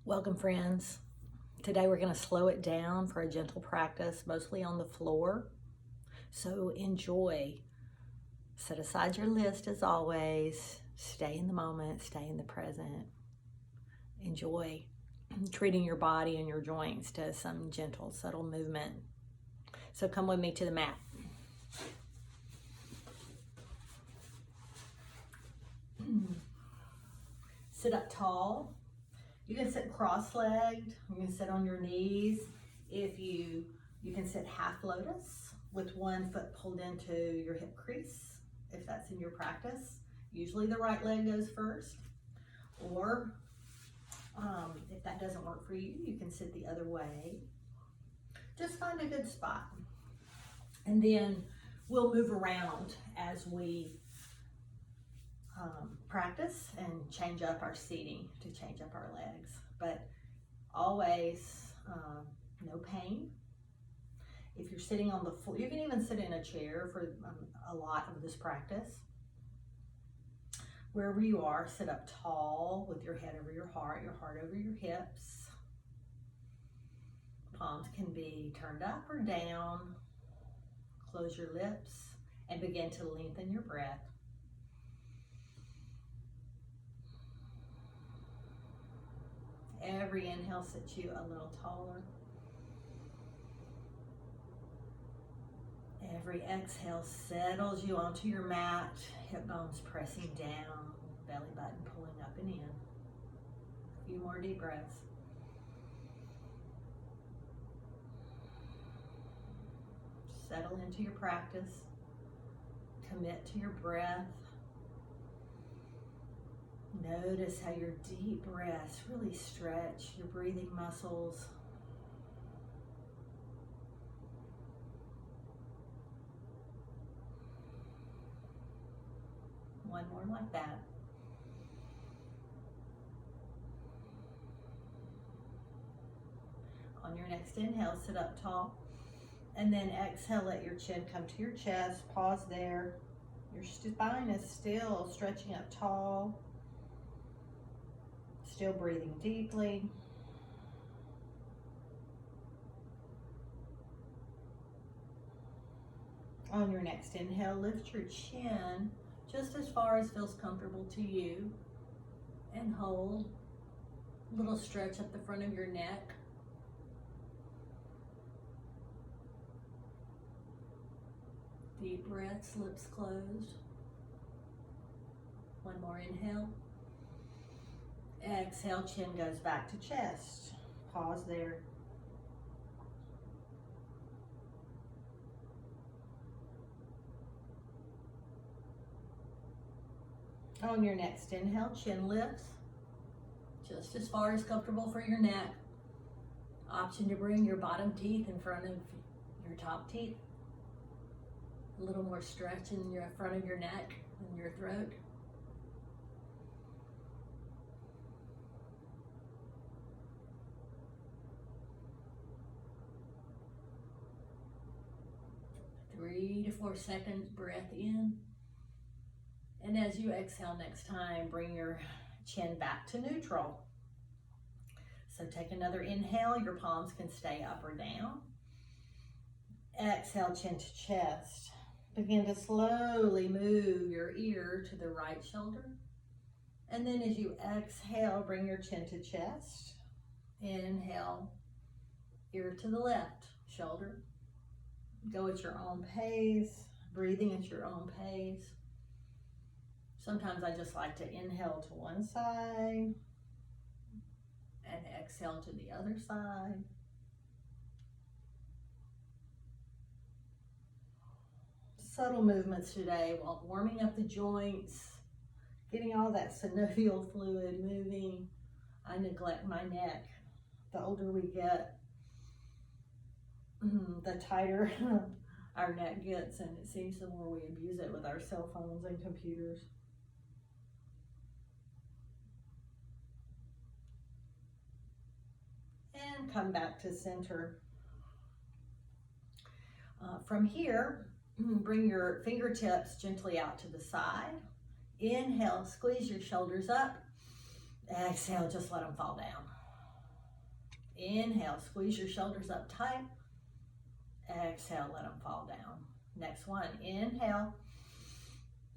Welcome, friends. Today we're going to slow it down for a gentle practice, mostly on the floor. So enjoy. Set aside your list as always. Stay in the moment, stay in the present. Enjoy treating your body and your joints to some gentle, subtle movement. So come with me to the mat. Sit up tall. You can sit cross-legged. You can sit on your knees. If you can sit half lotus with one foot pulled into your hip crease, if that's in your practice. Usually the right leg goes first. Or if that doesn't work for you, you can sit the other way. Just find a good spot. And then we'll move around as we practice and change up our seating to change up our legs, but always no pain. If you're sitting on the floor, you can even sit in a chair for a lot of this practice. Wherever you are, sit up tall with your head over your heart over your hips. Palms can be turned up or down. Close your lips and begin to lengthen your breath. Every inhale sets you a little taller. Every exhale settles you onto your mat, hip bones pressing down, belly button pulling up and in. A few more deep breaths. Settle into your practice. Commit to your breath. Notice how your deep breaths really stretch your breathing muscles. One more like that. On your next inhale, sit up tall. And then exhale, let your chin come to your chest. Pause there. Your spine is still stretching up tall. Still breathing deeply. On your next inhale, lift your chin just as far as feels comfortable to you and hold. A little stretch up the front of your neck. Deep breaths, lips closed. One more inhale. Exhale, chin goes back to chest. Pause there. On your next inhale, chin lifts just as far as comfortable for your neck. Option to bring your bottom teeth in front of your top teeth. A little more stretch in your front of your neck and your throat. Three to 4 seconds, breath in. And as you exhale next time, bring your chin back to neutral. So take another inhale, your palms can stay up or down. Exhale, chin to chest. Begin to slowly move your ear to the right shoulder. And then as you exhale, bring your chin to chest. Inhale, ear to the left shoulder. Go at your own pace, breathing at your own pace. Sometimes I just like to inhale to one side and exhale to the other side. Subtle movements today while warming up the joints, getting all that synovial fluid moving. I neglect my neck. The older we get, the tighter our neck gets, and it seems the more we abuse it with our cell phones and computers. And come back to center. From here, bring your fingertips gently out to the side. Inhale, squeeze your shoulders up. Exhale, just let them fall down. Inhale, squeeze your shoulders up tight. Exhale, let them fall down. Next one, inhale.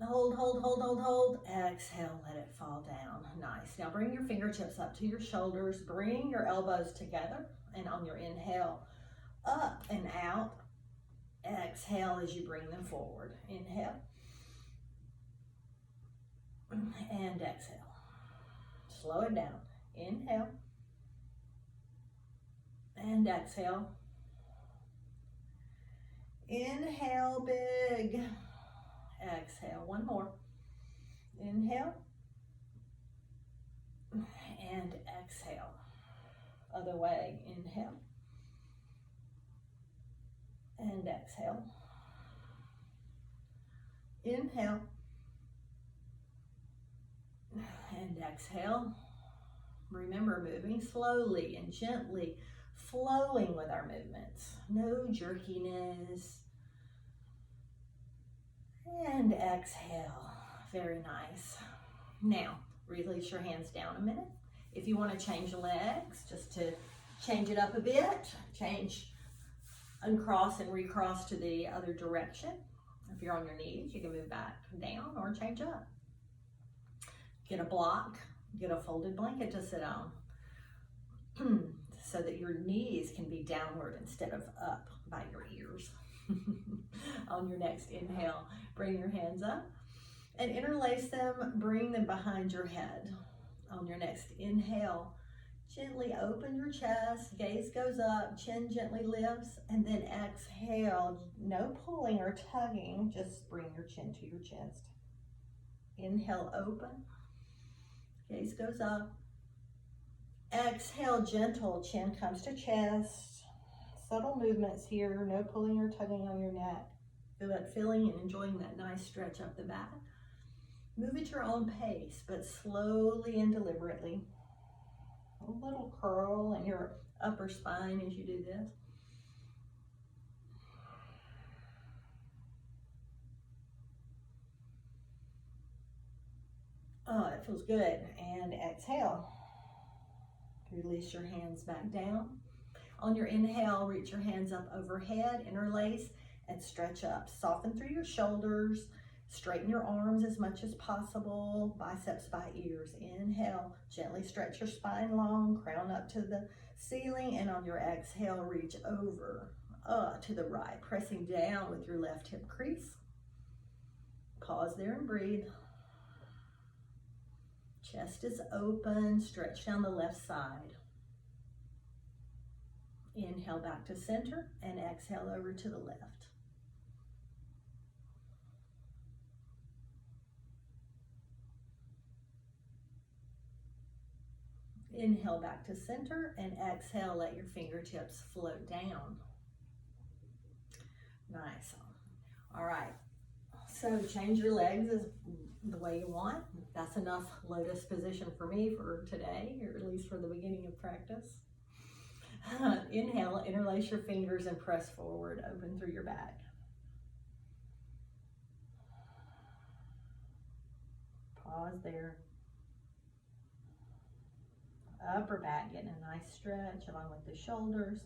Hold, hold, hold, hold, hold. Exhale, let it fall down. Nice. Now bring your fingertips up to your shoulders. Bring your elbows together. And on your inhale, up and out. Exhale as you bring them forward. Inhale. And exhale. Slow it down. Inhale. And exhale. Inhale big. Exhale. One more. Inhale. And exhale. Other way. Inhale. And exhale. Inhale. And exhale. Remember, moving slowly and gently, flowing with our movements. No jerkiness. And exhale. Very nice. Now, release your hands down a minute. If you want to change legs, just to change it up a bit, uncross and recross to the other direction. If you're on your knees, you can move back down or change up. Get a block, get a folded blanket to sit on so that your knees can be downward instead of up by your ears. On your next inhale, bring your hands up and interlace them, bring them behind your head. On your next inhale, gently open your chest, gaze goes up, chin gently lifts, and then exhale, no pulling or tugging, just bring your chin to your chest. Inhale, open, gaze goes up. Exhale, gentle, chin comes to chest. Subtle movements here, no pulling or tugging on your neck. Feel that feeling and enjoying that nice stretch up the back. Move at your own pace, but slowly and deliberately. A little curl in your upper spine as you do this. Oh, it feels good. And exhale. Release your hands back down. On your inhale, reach your hands up overhead, interlace, and stretch up. Soften through your shoulders. Straighten your arms as much as possible, biceps by ears. Inhale, gently stretch your spine long, crown up to the ceiling, and on your exhale, reach over to the right, pressing down with your left hip crease. Pause there and breathe. Chest is open, stretch down the left side. Inhale back to center and exhale over to the left. Inhale back to center and exhale, let your fingertips float down. Nice. All right, so change your legs as the way you want. That's enough lotus position for me for today, or at least for the beginning of practice. Inhale, interlace your fingers and press forward, open through your back. Pause there. Upper back, getting a nice stretch along with the shoulders.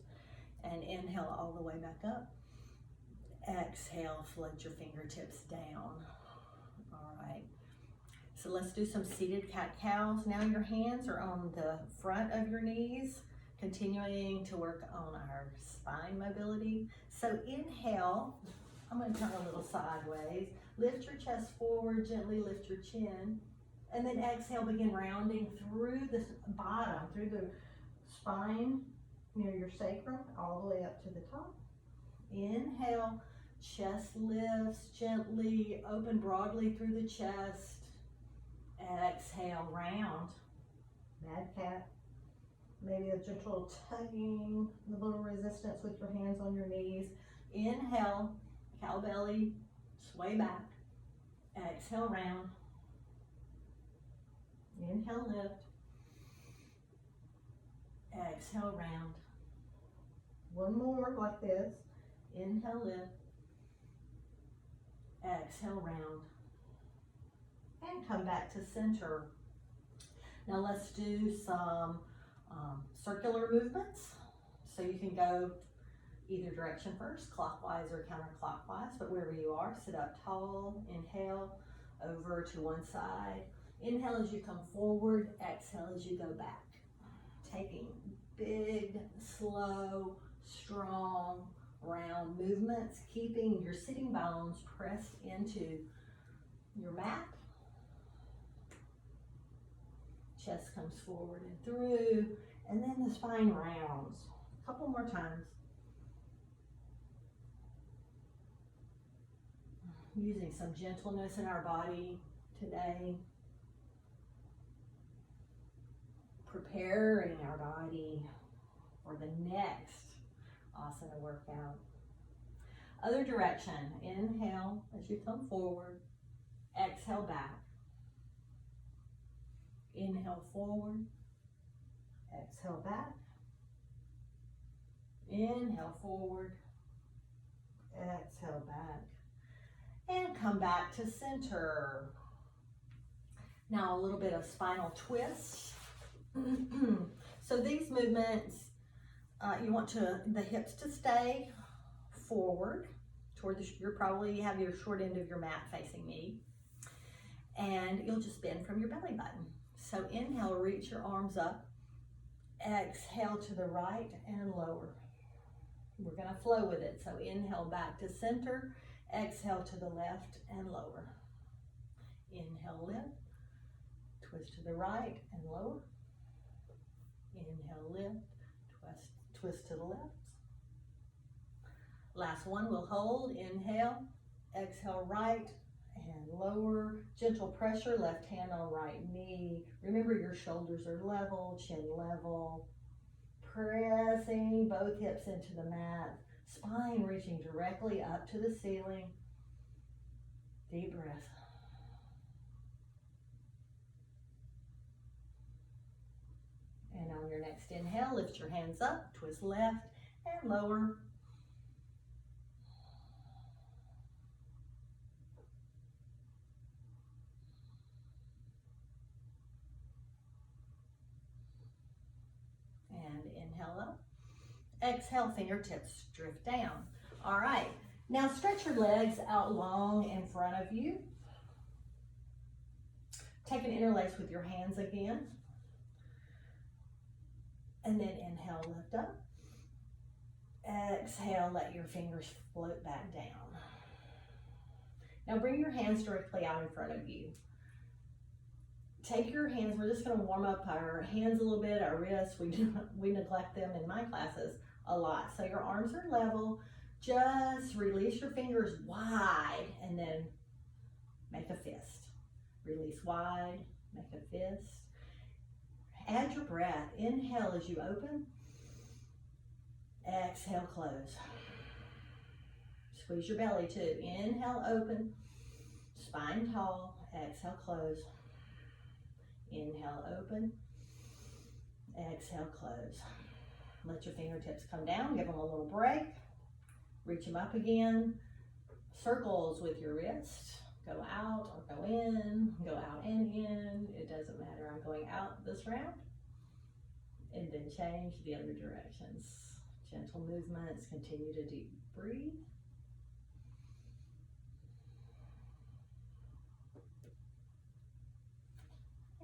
And inhale all the way back up. Exhale, float your fingertips down. All right. So let's do some seated cat-cows. Now your hands are on the front of your knees, continuing to work on our spine mobility. So inhale, I'm going to turn a little sideways. Lift your chest forward, gently lift your chin. And then exhale, begin rounding through the bottom, through the spine near your sacrum, all the way up to the top. Inhale, chest lifts gently, open broadly through the chest. Exhale, round, mad cat. Maybe a gentle tugging, a little resistance with your hands on your knees. Inhale, cow belly, sway back. Exhale, round. Inhale, lift. Exhale, round. One more like this. Inhale, lift. Exhale, round. And come back to center. Now let's do some circular movements. So you can go either direction first, clockwise or counterclockwise, but wherever you are, sit up tall, inhale, over to one side. Inhale as you come forward, exhale as you go back. Taking big, slow, strong, round movements, keeping your sitting bones pressed into your mat. Chest comes forward and through, and then the spine rounds. A couple more times. Using some gentleness in our body today. Preparing our body for the next asana workout. Other direction. Inhale as you come forward. Exhale back. Inhale forward. Exhale back. Inhale forward. Exhale back. And come back to center. Now a little bit of spinal twist. So these movements, you want the hips to stay forward toward you probably have your short end of your mat facing me, and you'll just bend from your belly button. So inhale, reach your arms up. Exhale to the right and lower. We're gonna flow with it. So inhale back to center. Exhale to the left and lower. Inhale, lift. Twist to the right and lower. Inhale, lift. Twist to the left. Last one, we'll hold. Inhale. Exhale, right and lower. Gentle pressure, left hand on right knee. Remember your shoulders are level, chin level. Pressing both hips into the mat. Spine reaching directly up to the ceiling. Deep breath. And on your next inhale, lift your hands up, twist left and lower. And inhale up. Exhale, fingertips drift down. All right, now stretch your legs out long in front of you. Take an interlace with your hands again. And then inhale, lift up. Exhale, let your fingers float back down. Now bring your hands directly out in front of you. Take your hands, we're just gonna warm up our hands a little bit, our wrists. We neglect them in my classes a lot. So your arms are level. Just release your fingers wide and then make a fist. Release wide, make a fist. Add your breath. Inhale as you open. Exhale, close. Squeeze your belly too. Inhale, open. Spine tall. Exhale, close. Inhale, open. Exhale, close. Let your fingertips come down. Give them a little break. Reach them up again. Circles with your wrist. Go out or go in. Go out and in. It doesn't matter. I'm going out this round. And then change the other directions. Gentle movements. Continue to deep breathe.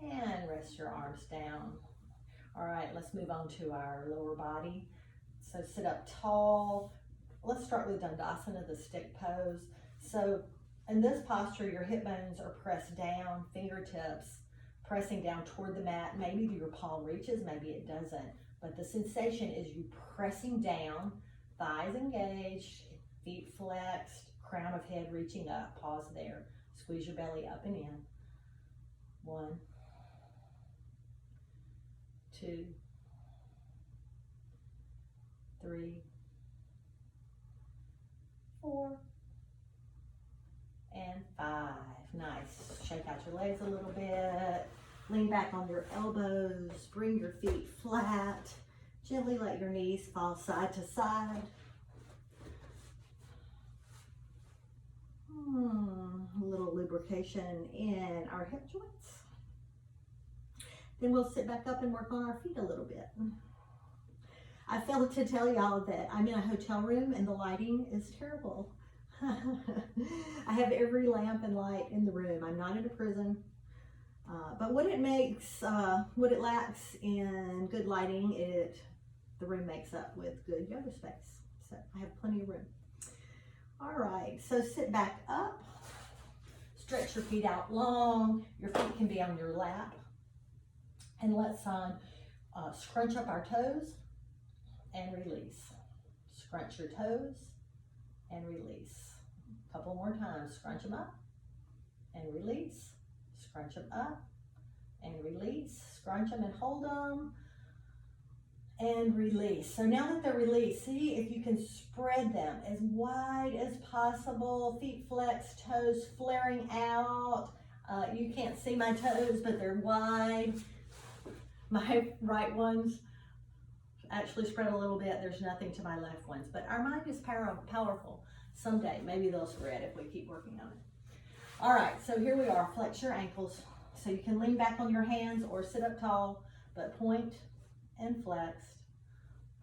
And rest your arms down. All right, let's move on to our lower body. So sit up tall. Let's start with Dandasana, the stick pose. So in this posture, your hip bones are pressed down, fingertips pressing down toward the mat. Maybe your palm reaches, maybe it doesn't. But the sensation is you pressing down, thighs engaged, feet flexed, crown of head reaching up. Pause there. Squeeze your belly up and in. 1, 2, 3, 4, and 5. Nice. Shake out your legs a little bit. Lean back on your elbows. Bring your feet flat. Gently let your knees fall side to side. A little lubrication in our hip joints. Then we'll sit back up and work on our feet a little bit. I failed to tell y'all that I'm in a hotel room and the lighting is terrible. I have every lamp and light in the room. I'm not in a prison. But what it lacks in good lighting, the room makes up with good yoga space. So I have plenty of room. All right, so sit back up. Stretch your feet out long. Your feet can be on your lap. And let's scrunch up our toes and release. Scrunch your toes and release. A couple more times. Scrunch them up and release. Scrunch them up and release. Scrunch them and hold them and release. So now that they're released, see if you can spread them as wide as possible. Feet flexed, toes flaring out. You can't see my toes, but they're wide. My right ones actually spread a little bit. There's nothing to my left ones, but our mind is powerful. Someday, maybe they'll spread if we keep working on it. All right, so here we are. Flex your ankles. So you can lean back on your hands or sit up tall, but point and flex,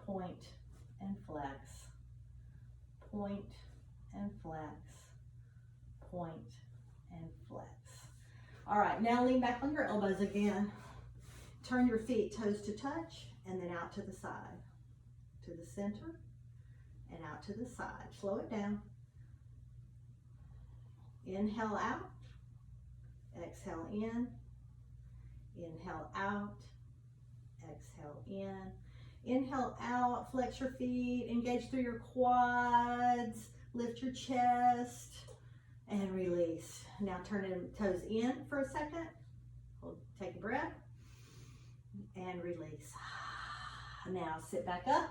point and flex, point and flex, point and flex. All right, now lean back on your elbows again. Turn your feet toes to touch and then out to the side, to the center and out to the side. Slow it down. Inhale out, exhale in, inhale out, exhale in. Inhale out, flex your feet, engage through your quads, lift your chest, and release. Now turn the toes in for a second. Take a breath, and release. Now sit back up.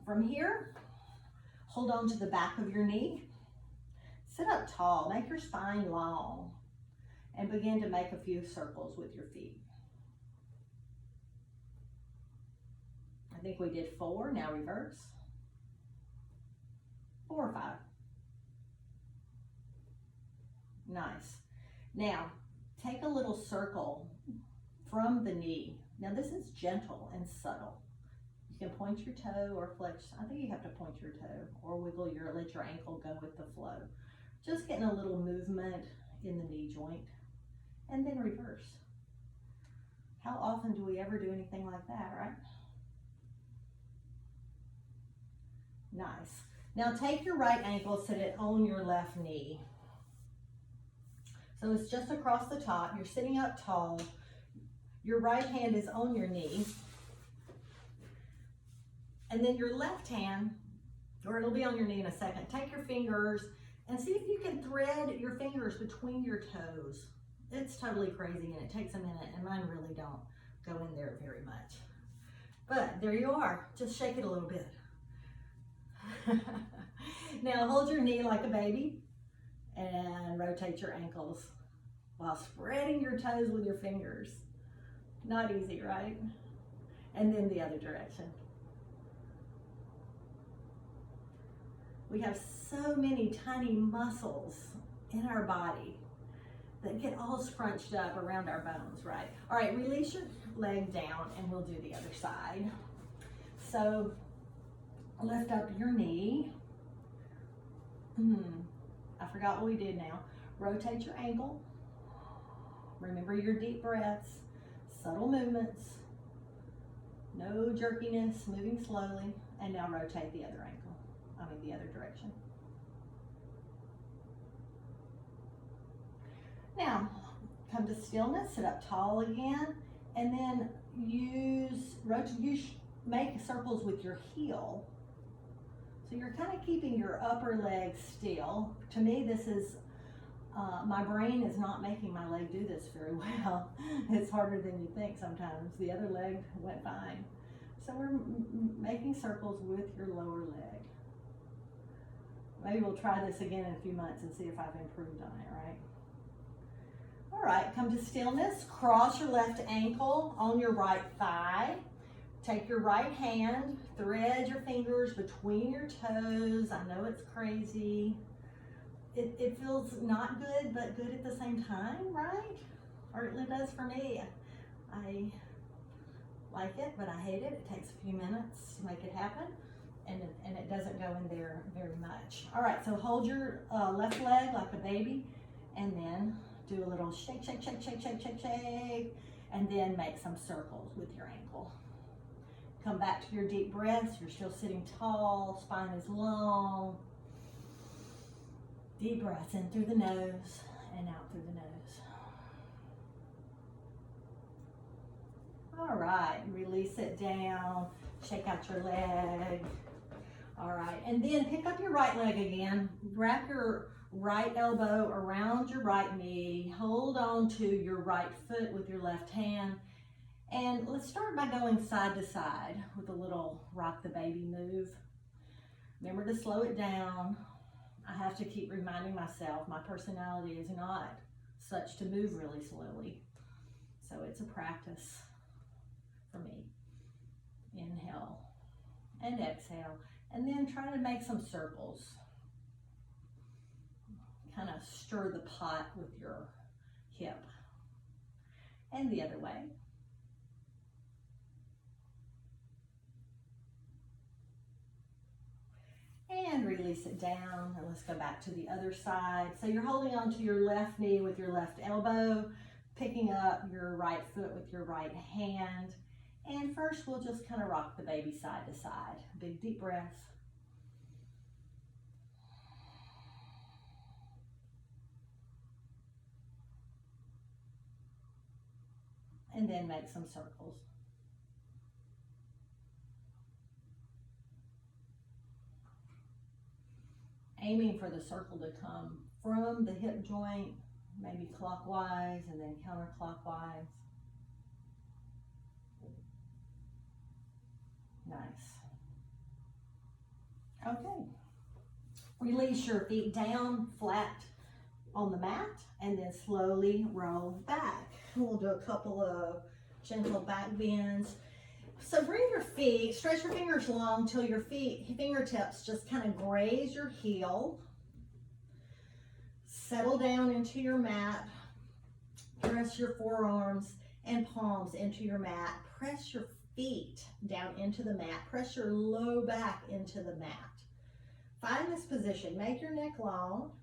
From here, hold on to the back of your knee. Sit up tall, make your spine long, and begin to make a few circles with your feet. I think we did 4, now reverse. 4 or 5. Nice. Now, take a little circle from the knee. Now this is gentle and subtle. You can point your toe or flex. I think you have to point your toe or let your ankle go with the flow. Just getting a little movement in the knee joint and then reverse. How often do we ever do anything like that, right? Nice. Now take your right ankle, sit it on your left knee. So it's just across the top. You're sitting up tall. Your right hand is on your knee. And then your left hand, or it'll be on your knee in a second, take your fingers and see if you can thread your fingers between your toes. It's totally crazy and it takes a minute, and mine really don't go in there very much. But there you are. Just shake it a little bit. Now hold your knee like a baby and rotate your ankles while spreading your toes with your fingers. Not easy, right? And then the other direction. We have so many tiny muscles in our body that get all scrunched up around our bones, right? All right, release your leg down and we'll do the other side. So lift up your knee. I forgot what we did now. Rotate your ankle. Remember your deep breaths, subtle movements, no jerkiness, moving slowly, and now rotate the other ankle. The other direction. Now, come to stillness, sit up tall again, and then make circles with your heel. So you're kind of keeping your upper leg still. To me, this is, my brain is not making my leg do this very well. It's harder than you think sometimes. The other leg went fine. So we're making circles with your lower leg. Maybe we'll try this again in a few months and see if I've improved on it, right? All right, come to stillness. Cross your left ankle on your right thigh. Take your right hand, thread your fingers between your toes. I know it's crazy. It feels not good, but good at the same time, right? Certainly does for me. I like it, but I hate it. It takes a few minutes to make it happen, and it doesn't go in there very much. All right, so hold your left leg like a baby, and then do a little shake, shake, shake, shake, shake, shake, shake, and then make some circles with your ankle. Come back to your deep breaths. You're still sitting tall, spine is long. Deep breaths in through the nose and out through the nose. All right, release it down, shake out your leg. All right, and then pick up your right leg again. Wrap your right elbow around your right knee. Hold on to your right foot with your left hand. And let's start by going side to side with a little rock the baby move. Remember to slow it down. I have to keep reminding myself my personality is not such to move really slowly. So it's a practice for me. Inhale and exhale, and then try to make some circles. Kind of stir the pot with your hip. And the other way. And release it down, and let's go back to the other side. So you're holding on to your left knee with your left elbow, picking up your right foot with your right hand. And first we'll just kind of rock the baby side to side. Big deep breaths. And then make some circles. Aiming for the circle to come from the hip joint, maybe clockwise and then counterclockwise. Nice. Okay. Release your feet down flat on the mat and then slowly roll back. We'll do a couple of gentle back bends. So bring your feet, stretch your fingers long till your fingertips just kind of graze your heel. Settle down into your mat. Press your forearms and palms into your mat. Press your feet down into the mat. Press your low back into the mat. Find this position. Make your neck long.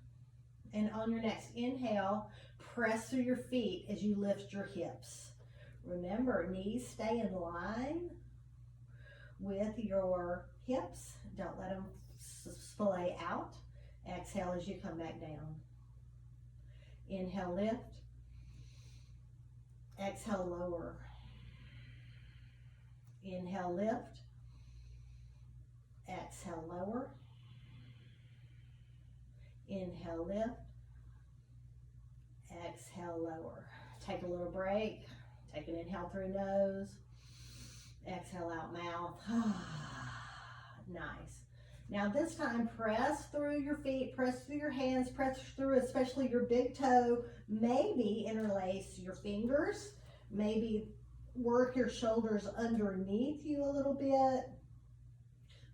And on your next inhale, press through your feet as you lift your hips. Remember, knees stay in line with your hips. Don't let them splay out. Exhale as you come back down. Inhale, lift. Exhale, lower. Inhale, lift. Exhale, lower. Inhale, lift. Exhale, lower. Take a little break. Take an inhale through nose. Exhale out mouth. Nice. Now this time, press through your feet, press through your hands, press through especially your big toe. Maybe interlace your fingers. Maybe work your shoulders underneath you a little bit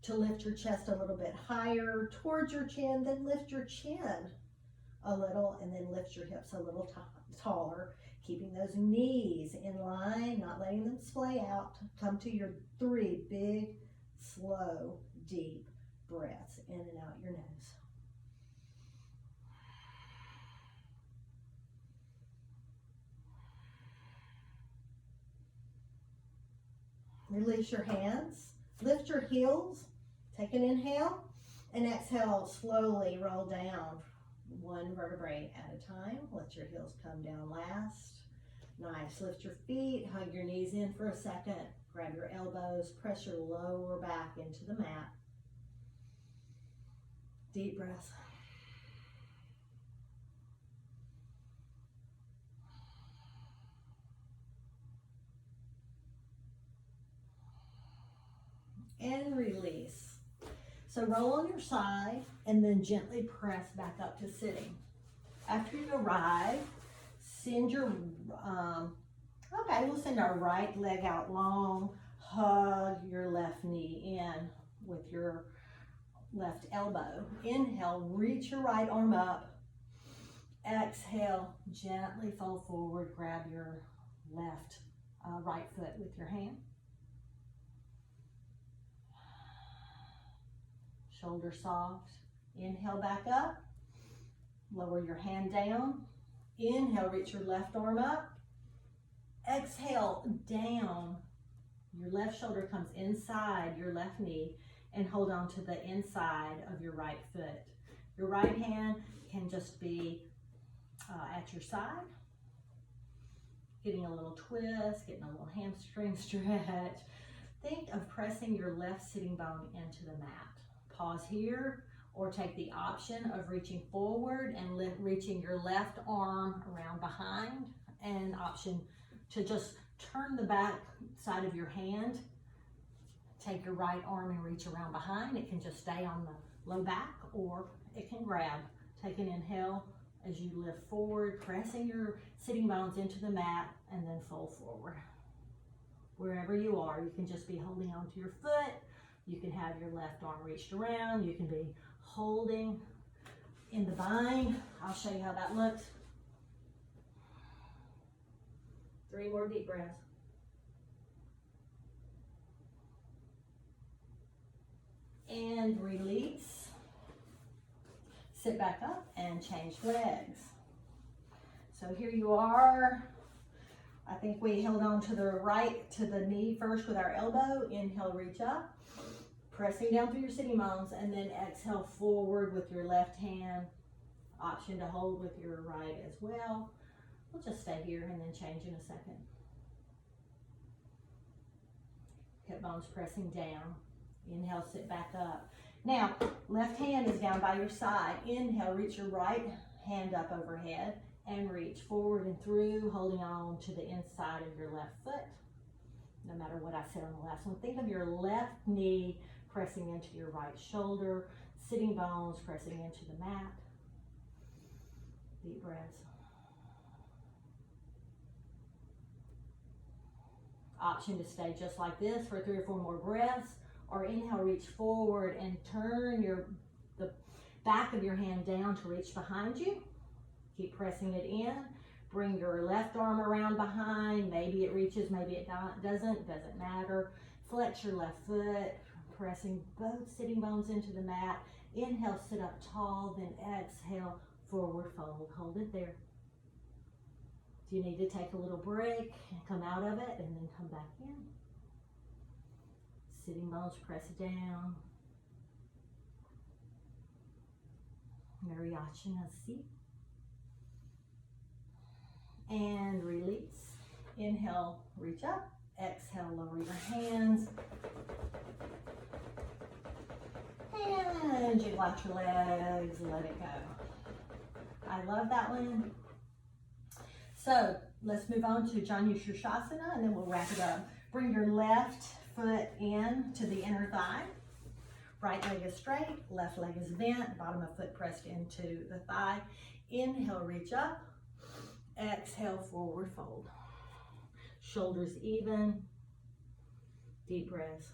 to lift your chest a little bit higher towards your chin. Then lift your chin a little and then lift your hips a little taller. Keeping those knees in line, not letting them splay out. Come to your 3 big, slow, deep breaths in and out your nose. Release your hands. Lift your heels. Take an inhale and exhale. Slowly roll down 1 vertebrae at a time. Let your heels come down last. Nice. Lift your feet, hug your knees in for a second. Grab your elbows, press your lower back into the mat. Deep breaths. And release. So roll on your side and then gently press back up to sitting. After you arrive, send your, we'll send our right leg out long. Hug your left knee in with your left elbow. Inhale, reach your right arm up. Exhale, gently fold forward, grab your left, right foot with your hand. Shoulder soft. Inhale back up. Lower your hand down. Inhale, reach your left arm up. Exhale, down. Your left shoulder comes inside your left knee and hold on to the inside of your right foot. Your right hand can just be at your side. Getting a little twist, getting a little hamstring stretch. Think of pressing your left sitting bone into the mat. Pause here, or take the option of reaching forward and reaching your left arm around behind, and option to just turn the back side of your hand. Take your right arm and reach around behind. It can just stay on the low back, or it can grab. Take an inhale as you lift forward, pressing your sitting bones into the mat, and then fold forward. Wherever you are, you can just be holding onto your foot. You can have your left arm reached around. You can be holding in the bind. I'll show you how that looks. 3 more deep breaths. And release. Sit back up and change legs. So here you are. I think we held on to the right, to the knee first with our elbow. Inhale, reach up. Pressing down through your sitting bones, and then exhale forward with your left hand. Option to hold with your right as well. We'll just stay here and then change in a second. Hip bones pressing down. Inhale, sit back up. Now, left hand is down by your side. Inhale, reach your right hand up overhead and reach forward and through, holding on to the inside of your left foot. No matter what I said on the last one, think of your left knee pressing into your right shoulder, sitting bones pressing into the mat. Deep breaths. Option to stay just like this for 3 or 4 more breaths, or inhale, reach forward and turn the back of your hand down to reach behind you. Keep pressing it in. Bring your left arm around behind. Maybe it reaches, maybe it doesn't matter. Flex your left foot, pressing both sitting bones into the mat. Inhale, sit up tall, then exhale, forward fold. Hold it there. If you need to take a little break, come out of it and then come back in. Sitting bones press down. Mariachanasi. And release. Inhale, reach up. Exhale, lower your hands. And jiggle out your legs, let it go. I love that one. So let's move on to Janu Shirshasana, and then we'll wrap it up. Bring your left foot in to the inner thigh. Right leg is straight, left leg is bent, bottom of foot pressed into the thigh. Inhale, reach up. Exhale, forward fold. Shoulders even. Deep breaths.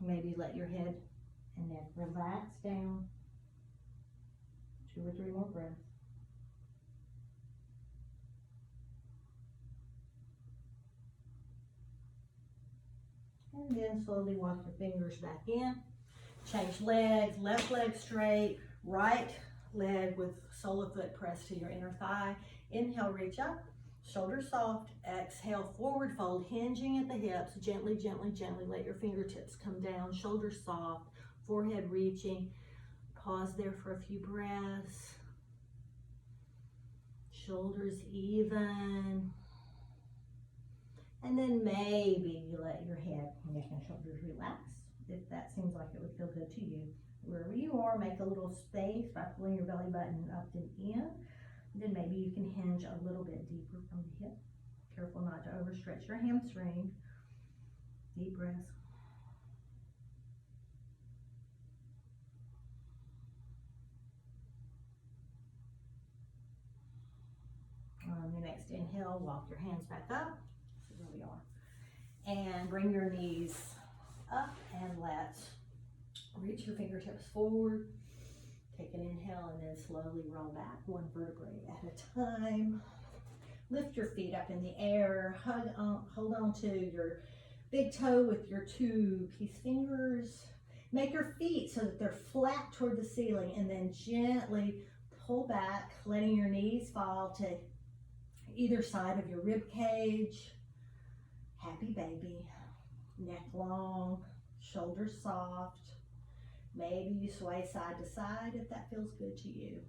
Maybe let your head and neck relax down. 2 or 3 more breaths. And then slowly walk your fingers back in. Change legs, left leg straight, right leg with sole of foot pressed to your inner thigh. Inhale, reach up, shoulders soft. Exhale, forward fold, hinging at the hips. Gently, gently, gently let your fingertips come down, shoulders soft, forehead reaching. Pause there for a few breaths. Shoulders even. And then maybe you let your head, neck, and shoulders relax if that seems like it would feel good to you. Wherever you are, make a little space by pulling your belly button up and in. Then maybe you can hinge a little bit deeper from the hip. Careful not to overstretch your hamstring. Deep breaths. On the next inhale, walk your hands back up. Where we are. And bring your knees up, and let's reach your fingertips forward. Take an inhale and then slowly roll back one vertebrae at a time. Lift your feet up in the air. Hold on to your big toe with your two peace fingers. Make your feet so that they're flat toward the ceiling, and then gently pull back, letting your knees fall to either side of your rib cage. Happy baby. Neck long, shoulders soft. Maybe you sway side to side if that feels good to you.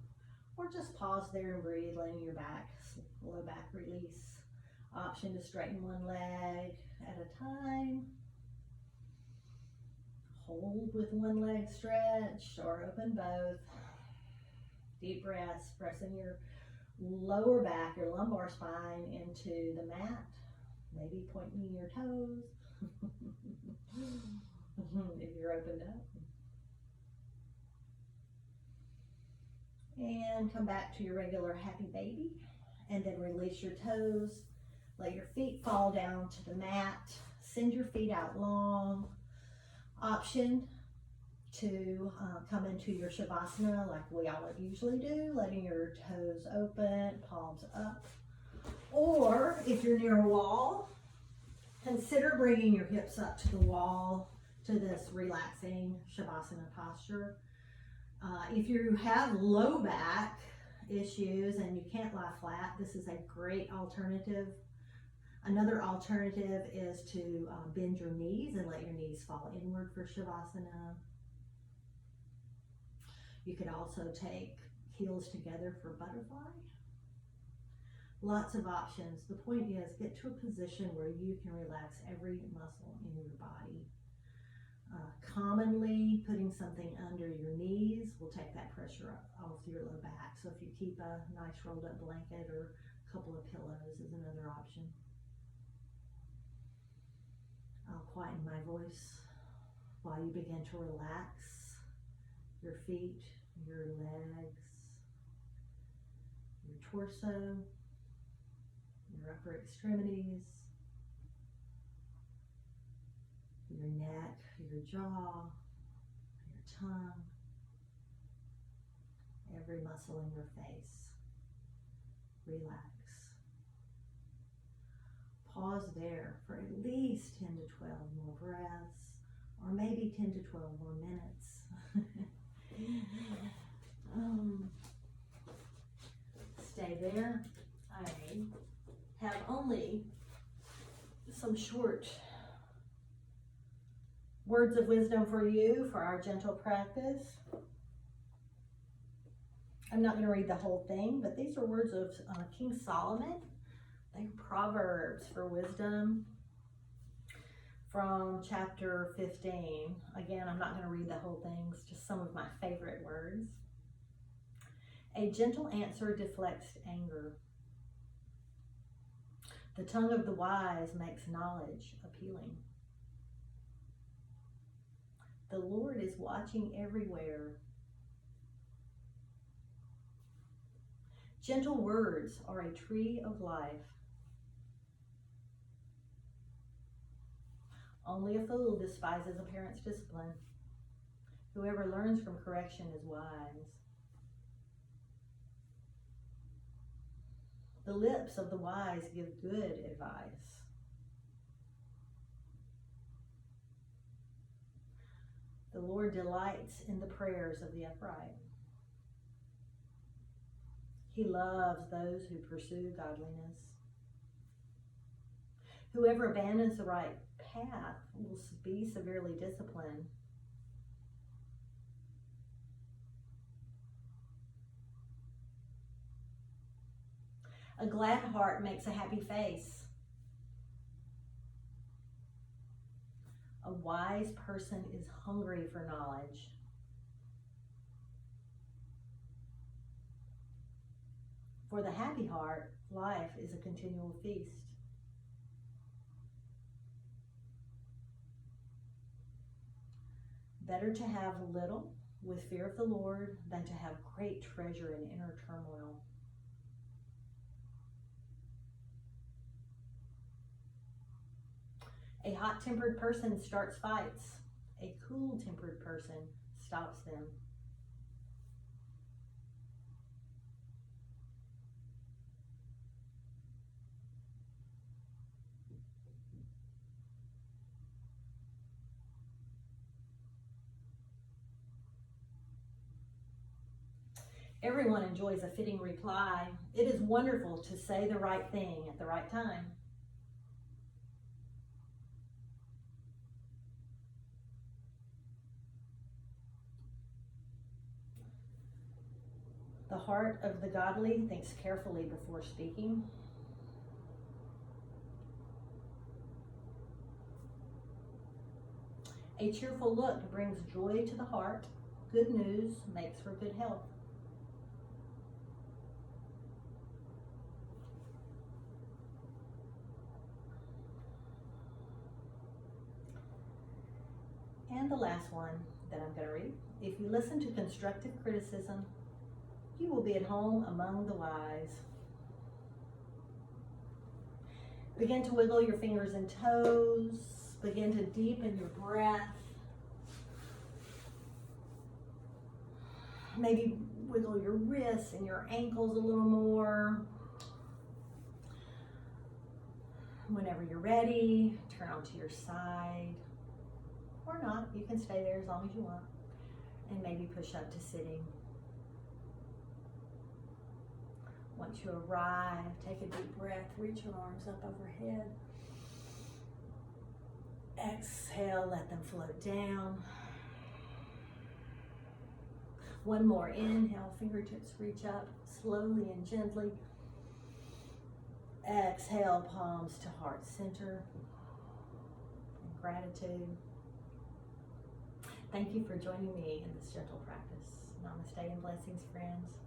Or just pause there and breathe, letting your low back release. Option to straighten one leg at a time. Hold with one leg stretched or open both. Deep breaths, pressing your lower back, your lumbar spine into the mat. Maybe pointing your toes if you're opened up. And come back to your regular happy baby. And then release your toes. Let your feet fall down to the mat. Send your feet out long. Option to come into your Shavasana like we all usually do, letting your toes open, palms up. Or if you're near a wall, consider bringing your hips up to the wall to this relaxing Shavasana posture. If you have low back issues and you can't lie flat, this is a great alternative. Another alternative is to bend your knees and let your knees fall inward for Shavasana. You could also take heels together for butterfly. Lots of options. The point is, get to a position where you can relax every muscle in your body. Commonly, putting something under your knees will take that pressure off your low back. So if you keep a nice rolled up blanket or a couple of pillows is another option. I'll quieten my voice while you begin to relax your feet, your legs, your torso, your upper extremities, your neck, your jaw, your tongue, every muscle in your face. Relax. Pause there for at least 10 to 12 more breaths, or maybe 10 to 12 more minutes. Stay there. I have only some short words of wisdom for you for our gentle practice. I'm not going to read the whole thing, but these are words of King Solomon. They're Proverbs for wisdom from chapter 15. Again, I'm not going to read the whole thing, it's just some of my favorite words. A gentle answer deflects anger. The tongue of the wise makes knowledge appealing. The Lord is watching everywhere. Gentle words are a tree of life. Only a fool despises a parent's discipline. Whoever learns from correction is wise. The lips of the wise give good advice. The Lord delights in the prayers of the upright. He loves those who pursue godliness. Whoever abandons the right path will be severely disciplined. A glad heart makes a happy face. A wise person is hungry for knowledge. For the happy heart, life is a continual feast. Better to have little with fear of the Lord than to have great treasure in inner turmoil. A hot-tempered person starts fights. A cool-tempered person stops them. Everyone enjoys a fitting reply. It is wonderful to say the right thing at the right time. The heart of the godly thinks carefully before speaking. A cheerful look brings joy to the heart. Good news makes for good health. And the last one that I'm going to read. If you listen to constructive criticism, you will be at home among the wise. Begin to wiggle your fingers and toes. Begin to deepen your breath. Maybe wiggle your wrists and your ankles a little more. Whenever you're ready, turn onto your side. Or not, you can stay there as long as you want. And maybe push up to sitting. Once you arrive, take a deep breath, reach your arms up overhead. Exhale, let them float down. One more, inhale, fingertips reach up slowly and gently. Exhale, palms to heart center. And gratitude. Thank you for joining me in this gentle practice. Namaste and blessings, friends.